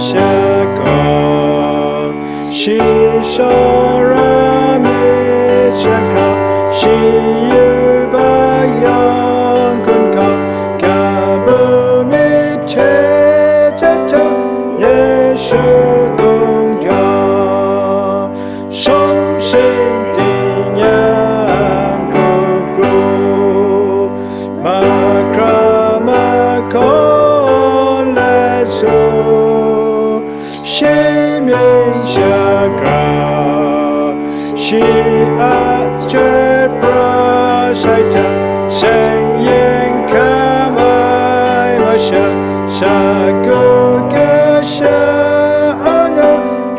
Shakawn She Sorami Chakra She Yuba Yawng Kun Ka Kabu Mi Che Cha Yeshu Kung Ka Song Sing Ding Yang Group Group Ma-hkawn Lesu She-ming Chakra She At-hte Ka-rai Sang Kamai Masha Saku Kesha Anga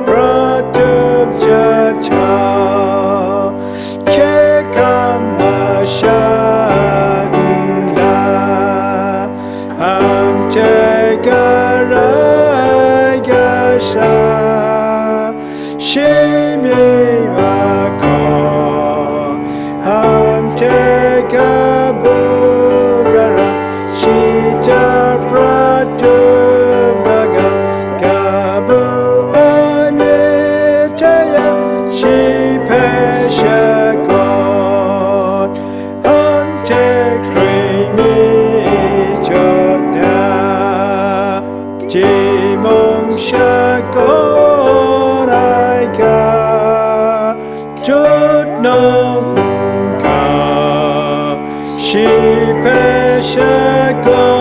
Pratub Jata Kekamasha An-hte Ka-rai Ka-sang She-ming-ma-hkawn An-hte Ka-bu-gara She-ta-pratub-naga Kabu-ay-mi-te-ya She-pe-shakawn An-hte Kri-mi-chot-na Ti-mung sha-kawn tut nawng ka She-pe-shakawn